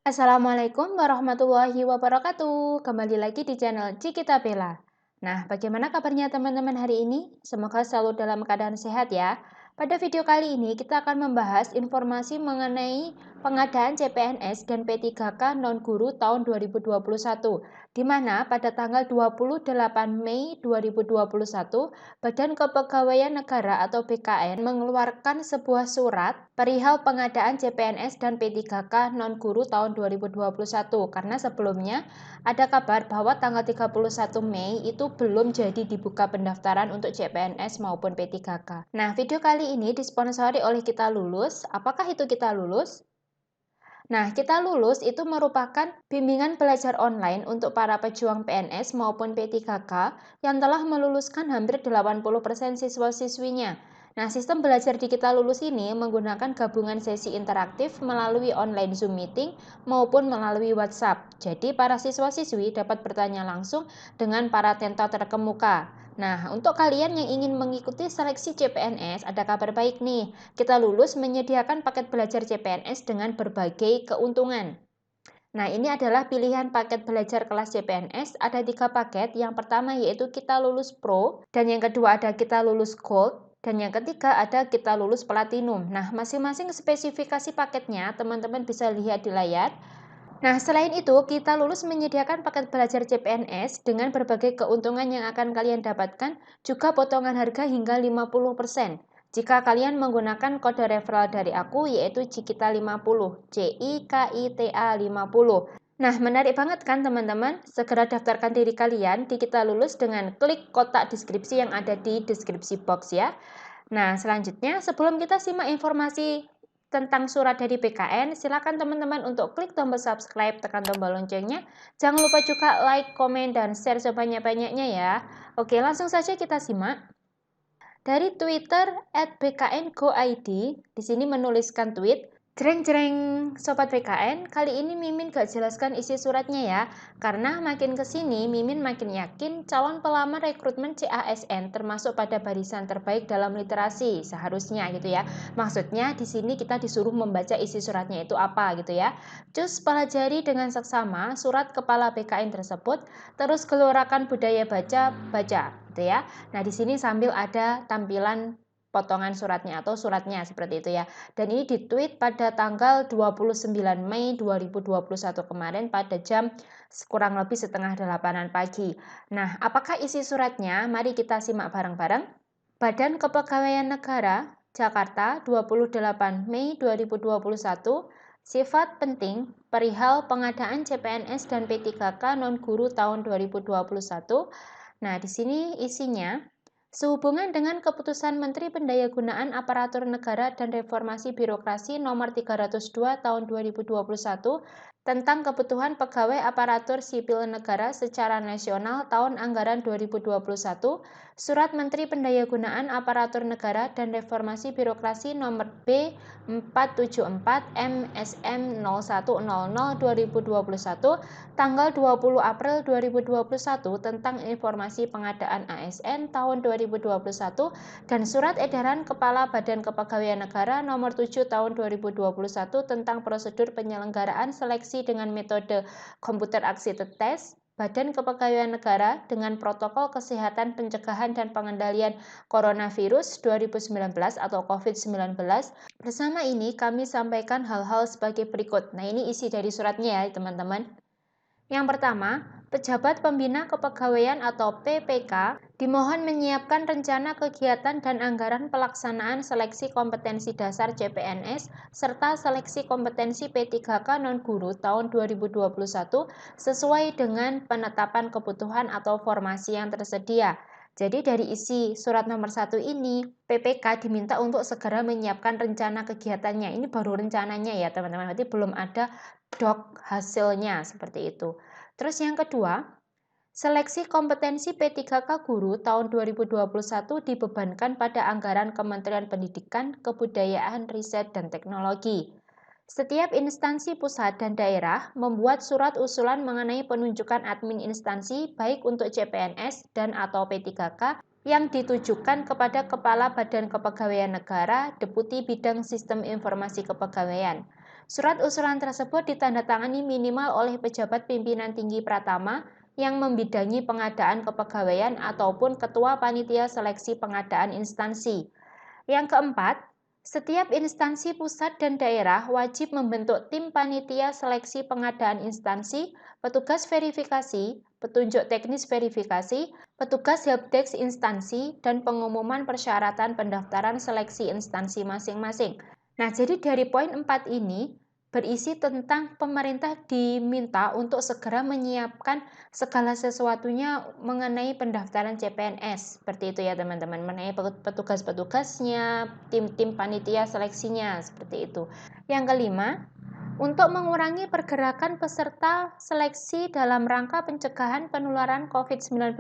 Assalamualaikum warahmatullahi wabarakatuh. Kembali lagi di channel Cikita Bella. Nah, bagaimana kabarnya teman-teman hari ini? Semoga selalu dalam keadaan sehat ya. Pada video kali ini kita akan membahas informasi mengenai pengadaan CPNS dan P3K non-guru tahun 2021, di mana pada tanggal 28 Mei 2021, Badan Kepegawaian Negara atau BKN mengeluarkan sebuah surat perihal pengadaan CPNS dan P3K non-guru tahun 2021 karena sebelumnya ada kabar bahwa tanggal 31 Mei itu belum jadi dibuka pendaftaran untuk CPNS maupun P3K. Nah, video kali ini disponsori oleh Kita Lulus. Apakah itu Kita Lulus? Nah, Kita Lulus itu merupakan bimbingan belajar online untuk para pejuang PNS maupun P3K yang telah meluluskan hampir 80% siswa-siswinya. Nah, sistem belajar di Kita Lulus ini menggunakan gabungan sesi interaktif melalui online Zoom meeting maupun melalui WhatsApp. Jadi, para siswa-siswi dapat bertanya langsung dengan para tentor terkemuka. Nah, untuk kalian yang ingin mengikuti seleksi CPNS, ada kabar baik nih. Kita Lulus menyediakan paket belajar CPNS dengan berbagai keuntungan. Nah, ini adalah pilihan paket belajar kelas CPNS. Ada 3 paket. Yang pertama yaitu Kita Lulus Pro, dan yang kedua ada Kita Lulus Gold, dan yang ketiga ada Kita Lulus Platinum. Nah, masing-masing spesifikasi paketnya teman-teman bisa lihat di layar. Nah, selain itu, Kita Lulus menyediakan paket belajar CPNS dengan berbagai keuntungan yang akan kalian dapatkan, juga potongan harga hingga 50%. Jika kalian menggunakan kode referral dari aku, yaitu CIKITA50, CIKITA 50. Nah, menarik banget kan teman-teman? Segera daftarkan diri kalian di Kita Lulus dengan klik kotak deskripsi yang ada di deskripsi box ya. Nah, selanjutnya sebelum kita simak informasi tentang surat dari BKN, silakan teman-teman untuk klik tombol subscribe, tekan tombol loncengnya. Jangan lupa juga like, komen, dan share sebanyak-banyaknya ya. Oke, langsung saja kita simak. Dari Twitter @bkngoid, di sini menuliskan tweet, jreng-jreng Sobat BKN, kali ini Mimin gak jelaskan isi suratnya ya, karena makin kesini Mimin makin yakin calon pelamar rekrutmen CASN termasuk pada barisan terbaik dalam literasi, seharusnya gitu ya. Maksudnya di sini kita disuruh membaca isi suratnya itu apa gitu ya. Cus pelajari dengan seksama surat kepala BKN tersebut, terus gelorakan budaya baca gitu ya. Nah, di sini sambil ada tampilan potongan suratnya atau suratnya seperti itu ya. Dan ini ditweet pada tanggal 29 Mei 2021 kemarin pada jam kurang lebih setengah 8 pagi. Nah, apakah isi suratnya? Mari kita simak bareng-bareng. Badan Kepegawaian Negara, Jakarta, 28 Mei 2021, sifat penting perihal pengadaan CPNS dan P3K non-guru tahun 2021. Nah, di sini isinya, sehubungan dengan keputusan Menteri Pendayagunaan Aparatur Negara dan Reformasi Birokrasi Nomor 302 Tahun 2021 tentang kebutuhan pegawai aparatur sipil negara secara nasional tahun anggaran 2021, Surat Menteri Pendayagunaan Aparatur Negara dan Reformasi Birokrasi Nomor B 474 MSM 0100 2021 tanggal 20 April 2021 tentang informasi pengadaan ASN tahun 2021 dan Surat Edaran Kepala Badan Kepegawaian Negara Nomor 7 Tahun 2021 tentang prosedur penyelenggaraan seleksi dengan metode komputer assisted test Badan Kepegawaian Negara dengan protokol kesehatan pencegahan dan pengendalian coronavirus 2019 atau COVID-19. Bersama ini kami sampaikan hal-hal sebagai berikut. Nah, ini isi dari suratnya ya, teman-teman. Yang pertama, Pejabat Pembina Kepegawaian atau PPK dimohon menyiapkan rencana kegiatan dan anggaran pelaksanaan seleksi kompetensi dasar CPNS serta seleksi kompetensi P3K non-guru tahun 2021 sesuai dengan penetapan kebutuhan atau formasi yang tersedia. Jadi dari isi surat nomor 1 ini, PPK diminta untuk segera menyiapkan rencana kegiatannya. Ini baru rencananya ya teman-teman, berarti belum ada dok hasilnya seperti itu. Terus yang kedua, seleksi kompetensi P3K guru tahun 2021 dibebankan pada anggaran Kementerian Pendidikan, Kebudayaan, Riset, dan Teknologi. Setiap instansi pusat dan daerah membuat surat usulan mengenai penunjukan admin instansi baik untuk CPNS dan atau P3K yang ditujukan kepada Kepala Badan Kepegawaian Negara, Deputi Bidang Sistem Informasi Kepegawaian. Surat usulan tersebut ditandatangani minimal oleh pejabat pimpinan tinggi pratama yang membidangi pengadaan kepegawaian ataupun ketua panitia seleksi pengadaan instansi. Yang keempat, setiap instansi pusat dan daerah wajib membentuk tim panitia seleksi pengadaan instansi, petugas verifikasi, petunjuk teknis verifikasi, petugas helpdesk instansi, dan pengumuman persyaratan pendaftaran seleksi instansi masing-masing. Nah, jadi dari poin 4 ini berisi tentang pemerintah diminta untuk segera menyiapkan segala sesuatunya mengenai pendaftaran CPNS. Seperti itu ya teman-teman, mengenai petugas-petugasnya, tim-tim panitia seleksinya, seperti itu. Yang kelima, untuk mengurangi pergerakan peserta seleksi dalam rangka pencegahan penularan COVID-19,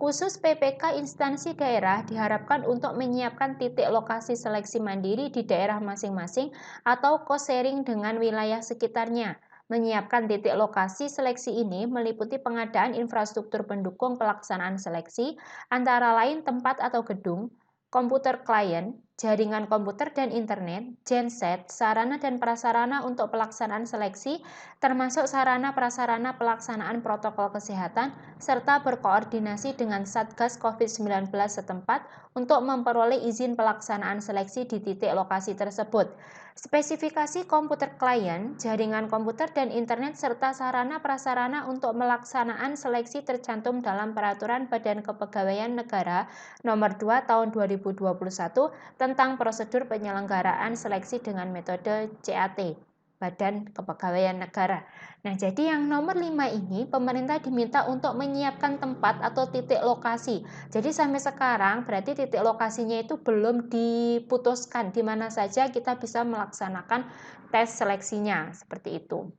khusus PPK instansi daerah diharapkan untuk menyiapkan titik lokasi seleksi mandiri di daerah masing-masing atau co-sharing dengan wilayah sekitarnya. Menyiapkan titik lokasi seleksi ini meliputi pengadaan infrastruktur pendukung pelaksanaan seleksi, antara lain tempat atau gedung, komputer klien, jaringan komputer dan internet, genset, sarana dan prasarana untuk pelaksanaan seleksi, termasuk sarana prasarana pelaksanaan protokol kesehatan, serta berkoordinasi dengan Satgas COVID-19 setempat untuk memperoleh izin pelaksanaan seleksi di titik lokasi tersebut. Spesifikasi komputer klien, jaringan komputer dan internet, serta sarana prasarana untuk melaksanaan seleksi tercantum dalam Peraturan Badan Kepegawaian Negara Nomor 2 Tahun 2021 tentang prosedur penyelenggaraan seleksi dengan metode CAT, Badan Kepegawaian Negara. Nah, jadi yang nomor 5 ini pemerintah diminta untuk menyiapkan tempat atau titik lokasi. Jadi sampai sekarang berarti titik lokasinya itu belum diputuskan di mana saja kita bisa melaksanakan tes seleksinya, seperti itu.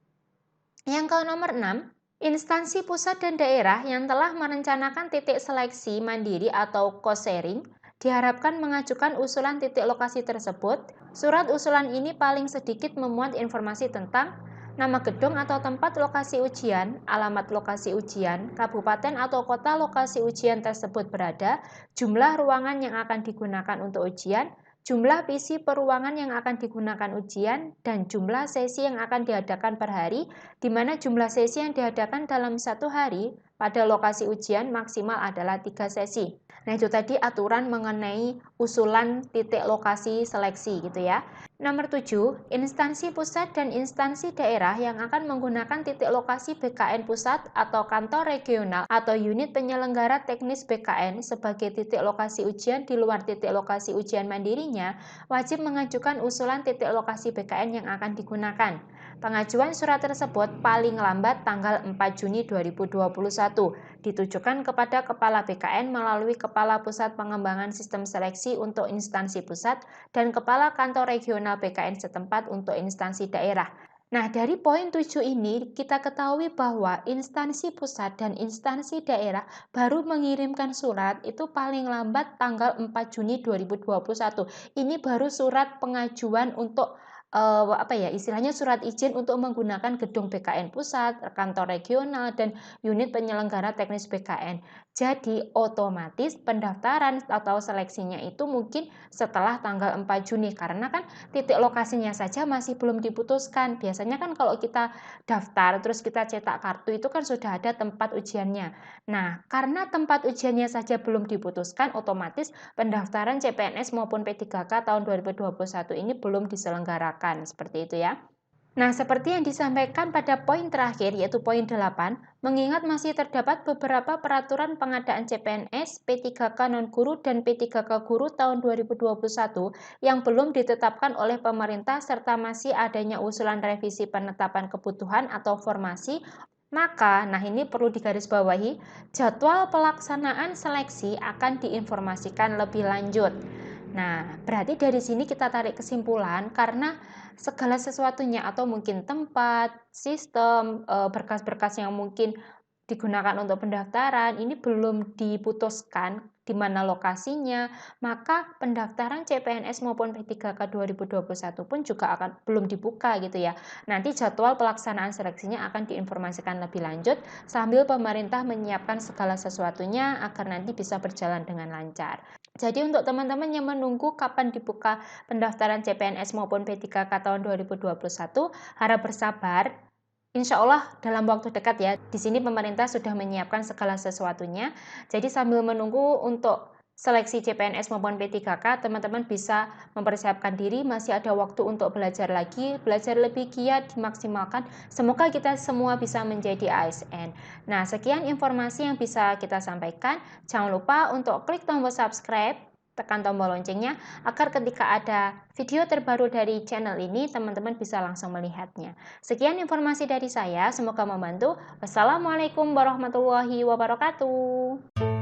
Yang ke nomor 6, instansi pusat dan daerah yang telah merencanakan titik seleksi mandiri atau co-sharing diharapkan mengajukan usulan titik lokasi tersebut. Surat usulan ini paling sedikit memuat informasi tentang nama gedung atau tempat lokasi ujian, alamat lokasi ujian, kabupaten atau kota lokasi ujian tersebut berada, jumlah ruangan yang akan digunakan untuk ujian, jumlah PC per ruangan yang akan digunakan ujian, dan jumlah sesi yang akan diadakan per hari, di mana jumlah sesi yang diadakan dalam satu hari pada lokasi ujian maksimal adalah 3 sesi. Nah, itu tadi aturan mengenai usulan titik lokasi seleksi gitu ya. Nomor 7, instansi pusat dan instansi daerah yang akan menggunakan titik lokasi BKN pusat atau kantor regional atau unit penyelenggara teknis BKN sebagai titik lokasi ujian di luar titik lokasi ujian mandirinya, wajib mengajukan usulan titik lokasi BKN yang akan digunakan. Pengajuan surat tersebut paling lambat tanggal 4 Juni 2021 ditujukan kepada Kepala BKN melalui Kepala Pusat Pengembangan Sistem Seleksi untuk instansi pusat dan Kepala Kantor Regional BKN setempat untuk instansi daerah. Nah, dari poin 7 ini kita ketahui bahwa instansi pusat dan instansi daerah baru mengirimkan surat itu paling lambat tanggal 4 Juni 2021. Ini baru surat pengajuan untuk istilahnya surat izin untuk menggunakan gedung BKN pusat, kantor regional, dan unit penyelenggara teknis BKN. Jadi otomatis pendaftaran atau seleksinya itu mungkin setelah tanggal 4 Juni karena kan titik lokasinya saja masih belum diputuskan. Biasanya kan kalau kita daftar terus kita cetak kartu itu kan sudah ada tempat ujiannya. Nah, karena tempat ujiannya saja belum diputuskan, otomatis pendaftaran CPNS maupun P3K tahun 2021 ini belum diselenggarakan, seperti itu ya. Nah, seperti yang disampaikan pada poin terakhir, yaitu poin 8, mengingat masih terdapat beberapa peraturan pengadaan CPNS, P3K non-guru, dan P3K guru tahun 2021 yang belum ditetapkan oleh pemerintah serta masih adanya usulan revisi penetapan kebutuhan atau formasi, maka, nah ini perlu digarisbawahi, jadwal pelaksanaan seleksi akan diinformasikan lebih lanjut. Nah, berarti dari sini kita tarik kesimpulan karena segala sesuatunya atau mungkin tempat, sistem, berkas-berkas yang mungkin digunakan untuk pendaftaran ini belum diputuskan di mana lokasinya, maka pendaftaran CPNS maupun P3K 2021 pun juga belum dibuka gitu ya. Nanti jadwal pelaksanaan seleksinya akan diinformasikan lebih lanjut sambil pemerintah menyiapkan segala sesuatunya agar nanti bisa berjalan dengan lancar. Jadi untuk teman-teman yang menunggu kapan dibuka pendaftaran CPNS maupun P3K tahun 2021, harap bersabar. Insya Allah dalam waktu dekat ya. Di sini pemerintah sudah menyiapkan segala sesuatunya. Jadi sambil menunggu untuk seleksi CPNS maupun P3K, teman-teman bisa mempersiapkan diri, masih ada waktu untuk belajar lagi, belajar lebih giat, dimaksimalkan. Semoga kita semua bisa menjadi ASN. Nah, sekian informasi yang bisa kita sampaikan. Jangan lupa untuk klik tombol subscribe, tekan tombol loncengnya, agar ketika ada video terbaru dari channel ini, teman-teman bisa langsung melihatnya. Sekian informasi dari saya, semoga membantu. Wassalamualaikum warahmatullahi wabarakatuh.